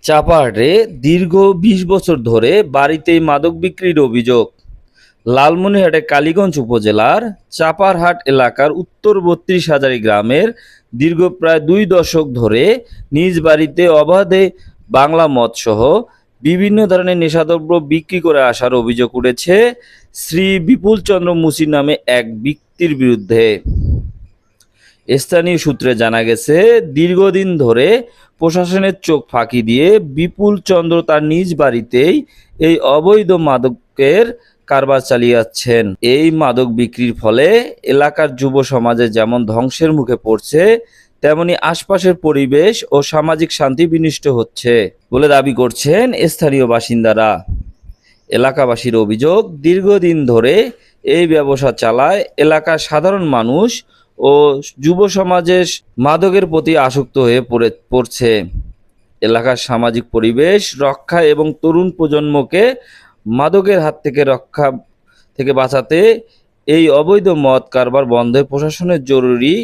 চাপাহাটে দীর্ঘ ২০ বছর ধরে বাড়িতেই মাদক বিক্রির অভিযোগ। লালমনিরহাটের কালীগঞ্জ উপজেলার চাপারহাট এলাকার উত্তর ৩২ হাজারী গ্রামের দীর্ঘ প্রায় ২ দশক ধরে নিজ বাড়িতে অবাধে বাংলা মদসহ বিভিন্ন ধরনের নেশাদ্রব্য বিক্রি করে আসার অভিযোগ উঠেছে শ্রী বিপুল চন্দ্র মুসি নামে এক ব্যক্তির বিরুদ্ধে। স্থানীয় সূত্রে জানা গেছে, দীর্ঘদিন ধরে প্রশাসনের চোখ ফাঁকি দিয়ে বিপুল চন্দ্র তার নিজ বাড়িতেই এই অবৈধ মাদকের কারবার চালিয়ে যাচ্ছেন। এই মাদক বিক্রির ফলে এলাকার যুব সমাজে যেমন ধ্বংসের মুখে পড়ছে, তেমনি আশপাশের পরিবেশ ও সামাজিক শান্তি বিনষ্ট হচ্ছে বলে দাবি করছেন স্থানীয় বাসিন্দারা। এলাকাবাসীর অভিযোগ, দীর্ঘদিন ধরে এই ব্যবসা চালায় এলাকার সাধারণ মানুষ ও যুব সমাজের মাদকের প্রতি আসক্ত হয়ে পড়ছে। এলাকার সামাজিক পরিবেশ রক্ষা এবং তরুণ প্রজন্মকে মাদকের হাত থেকে বাঁচাতে এই অবৈধ মদ কারবার বন্ধে প্রশাসনের জরুরি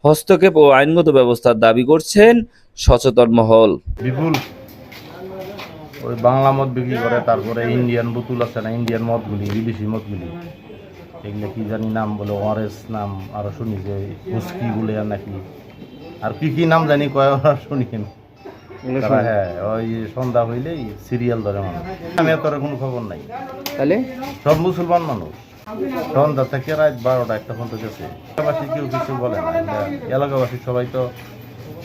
হস্তক্ষেপ ও আইনগত ব্যবস্থার দাবি করছেন সচেতন মহল। বিপুল ওই বাংলা মদ বিক্রি করে, তারপরে ইন্ডিয়ান বোতল আছে না, ইন্ডিয়ান মদগুলি, বিদেশি মদগুলি, এগুলো কি জানি নাম বলে, অরেস নাম, আরো শুনি যে হুস্কি বলে আর নাকি আর কি কি নাম জানি কয়, ওরা শুনি। হ্যাঁ, ওই সন্ধ্যা হইলেই সিরিয়াল ধরে মানুষ। আমি এত কোনো খবর নাই, তাহলে সব মুসলমান মানুষ সন্ধ্যা থেকে রাত 12টা 1টা পর্যন্ত গেছে। এলাকাবাসী কেউ কিছু বলে না, এলাকাবাসী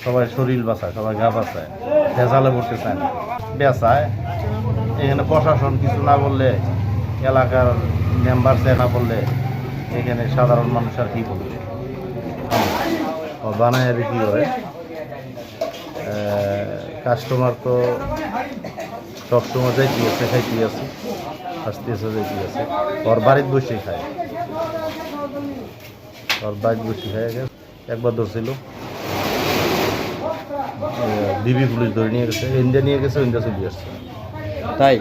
সবাই শরীর বাঁচায়, সবাই গা বাঁচায়, ভেজালে পড়তে চায় না, বেচায়। এখানে প্রশাসন কিছু না বললে, এলাকার মেম্বার না বললে, এখানে সাধারণ মানুষ আর কি বলবে, বানায় বিক্রি করে। কাস্টমার তো সবসময় যাইতে আছে, খাইতে আছে, আসতে আছে, যাইতে আছে। ওর বাড়িতে বসে খায়, ওর বাড়িতে বসে খায়। একবার ধরছিল, ডিবি পুলিশ ধরে নিয়ে গেছে, ইন্ডিয়া নিয়ে গেছে, ইন্ডিয়া চলে আসছে। তাই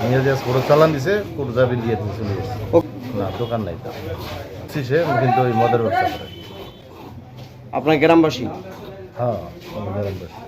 নিয়ে যে পুরো চালান দিছে, পুরো যাবে দিয়ে চলে গেছে। না, দোকান নাই তার, সে কিন্তু ওই মদের ব্যবসা করে। আপনার গ্রামবাসী? হ্যাঁ, গ্রামবাসী।